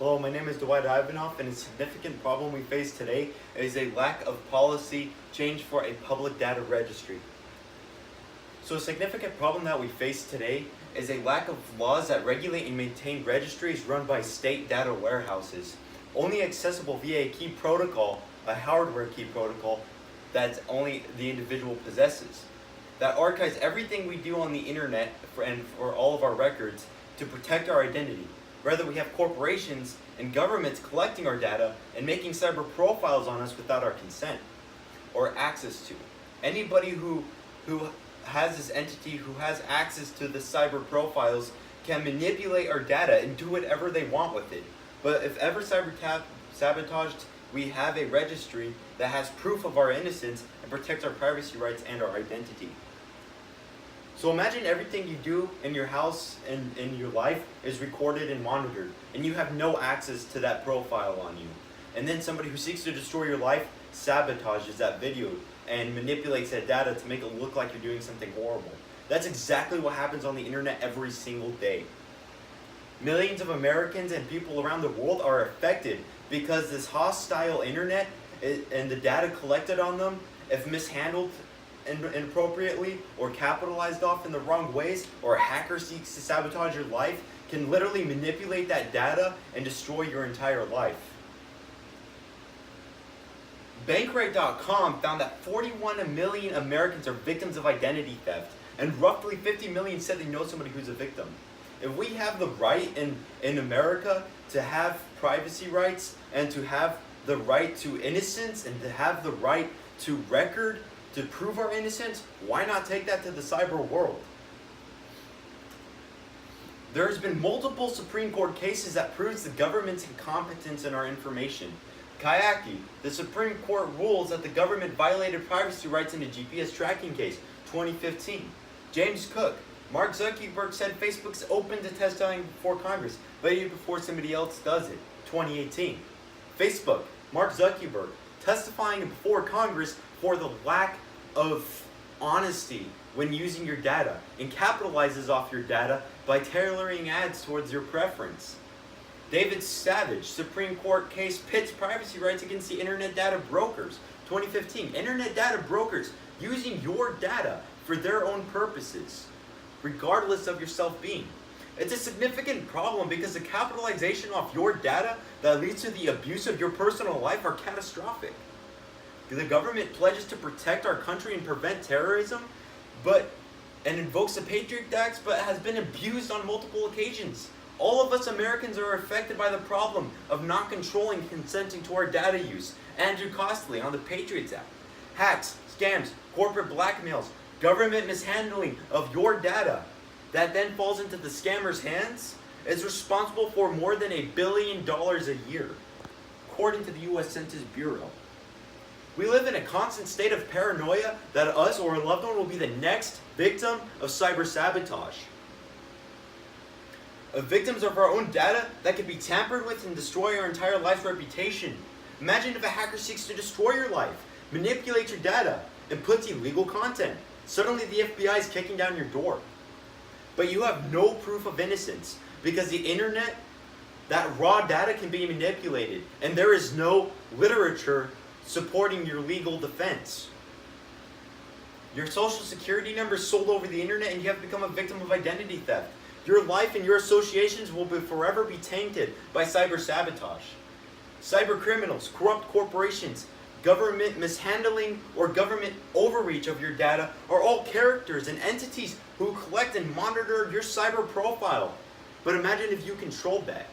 Hello, my name is Dwight Ivanoff, and a significant problem we face today is a lack of policy change for a public data registry. So a significant problem that we face today is a lack of laws that regulate and maintain registries run by state data warehouses, only accessible via a key protocol, a hardware key protocol, that only the individual possesses, that archives everything we do on the internet and for all of our records to protect our identity. Rather, we have corporations and governments collecting our data and making cyber profiles on us without our consent or access to. Anybody who has this entity, who has access to the cyber profiles, can manipulate our data and do whatever they want with it. But if ever sabotaged, we have a registry that has proof of our innocence and protects our privacy rights and our identity. So imagine everything you do in your house and in your life is recorded and monitored, and you have no access to that profile on you. And then somebody who seeks to destroy your life sabotages that video and manipulates that data to make it look like you're doing something horrible. That's exactly what happens on the internet every single day. Millions of Americans and people around the world are affected because this hostile internet and the data collected on them, if mishandled inappropriately or capitalized off in the wrong ways, or a hacker seeks to sabotage your life, can literally manipulate that data and destroy your entire life. Bankrate.com found that 41 million Americans are victims of identity theft, and roughly 50 million said they know somebody who's a victim. If we have the right in America to have privacy rights and to have the right to innocence and to have the right to record to prove our innocence, why not take that to the cyber world? There's been multiple Supreme Court cases that proves the government's incompetence in our information. Kayaki, the Supreme Court rules that the government violated privacy rights in a GPS tracking case, 2015. James Cook, Mark Zuckerberg said Facebook's open to testifying before Congress, but even before somebody else does it, 2018. Facebook, Mark Zuckerberg, testifying before Congress for the lack of honesty when using your data, and capitalizes off your data by tailoring ads towards your preference. David Savage, Supreme Court case pits privacy rights against the internet data brokers, 2015. Internet data brokers using your data for their own purposes, regardless of your self-being. It's a significant problem because the capitalization off your data that leads to the abuse of your personal life are catastrophic. The government pledges to protect our country and prevent terrorism, and invokes the Patriot Act, but has been abused on multiple occasions. All of us Americans are affected by the problem of not controlling and consenting to our data use. Andrew Costley on the Patriot Act. Hacks, scams, corporate blackmails, government mishandling of your data that then falls into the scammers' hands is responsible for more than $1 billion a year, according to the U.S. Census Bureau. We live in a constant state of paranoia that us or a loved one will be the next victim of cyber sabotage. Victims of our own data that could be tampered with and destroy our entire life's reputation. Imagine if a hacker seeks to destroy your life, manipulate your data, and puts illegal content. Suddenly the FBI is kicking down your door. But you have no proof of innocence because the internet, that raw data can be manipulated, and there is no literature supporting your legal defense. Your social security number is sold over the internet and you have become a victim of identity theft. Your life and your associations will forever be tainted by cyber sabotage. Cyber criminals, corrupt corporations, government mishandling, or government overreach of your data are all characters and entities who collect and monitor your cyber profile. But imagine if you controlled that.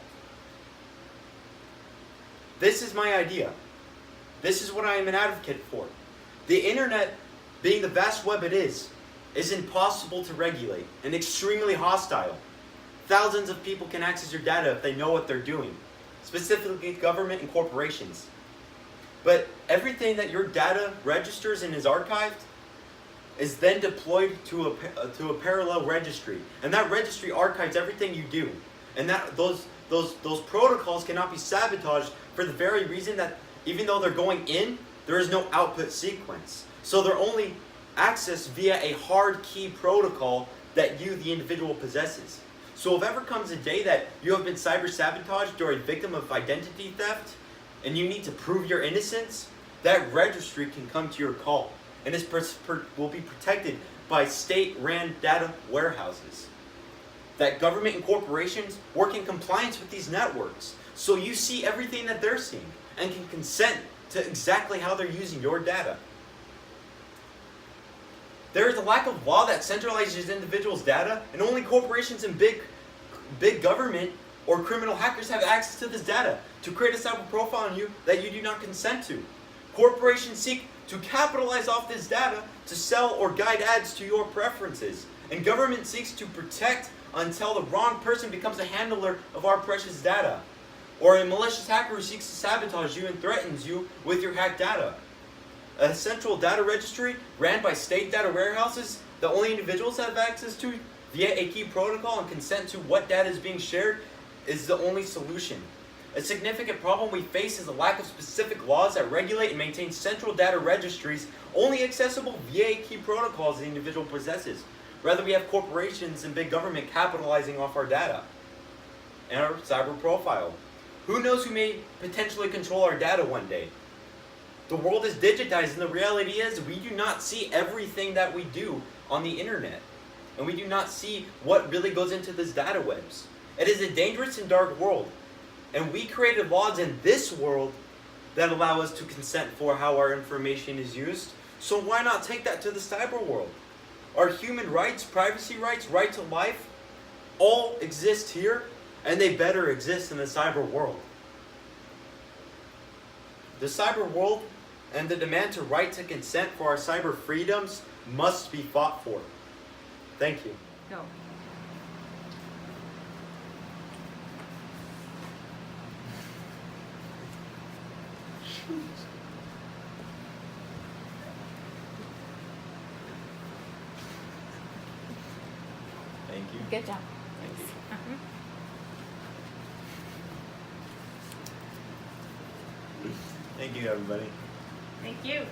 This is my idea. This is what I am an advocate for. The internet, being the vast web it is impossible to regulate and extremely hostile. Thousands of people can access your data if they know what they're doing, specifically government and corporations. But everything that your data registers and is archived is then deployed to a parallel registry, and that registry archives everything you do. And those protocols cannot be sabotaged for the very reason that even though they're going in, there is no output sequence. So they're only accessed via a hard key protocol that you, the individual, possesses. So if ever comes a day that you have been cyber sabotaged or a victim of identity theft, and you need to prove your innocence, that registry can come to your call, and this will be protected by state-ran data warehouses. That government and corporations work in compliance with these networks, so you see everything that they're seeing and can consent to exactly how they're using your data. There is a lack of law that centralizes individuals' data, and only corporations and big government or criminal hackers have access to this data to create a cyber profile on you that you do not consent to. Corporations seek to capitalize off this data to sell or guide ads to your preferences, and government seeks to protect until the wrong person becomes a handler of our precious data, or a malicious hacker who seeks to sabotage you and threatens you with your hacked data. A central data registry ran by state data warehouses that only individuals have access to via a key protocol and consent to what data is being shared is the only solution. A significant problem we face is the lack of specific laws that regulate and maintain central data registries only accessible via key protocols the individual possesses. Rather, we have corporations and big government capitalizing off our data and our cyber profile. Who knows who may potentially control our data one day? The world is digitized, and the reality is we do not see everything that we do on the internet. And we do not see what really goes into these data webs. It is a dangerous and dark world. And we created laws in this world that allow us to consent for how our information is used. So why not take that to the cyber world? Our human rights, privacy rights, right to life, all exist here, and they better exist in the cyber world. The cyber world and the demand to right to consent for our cyber freedoms must be fought for. Thank you. Go. Thank you. Good job. Thank you. Thank you, everybody. Thank you.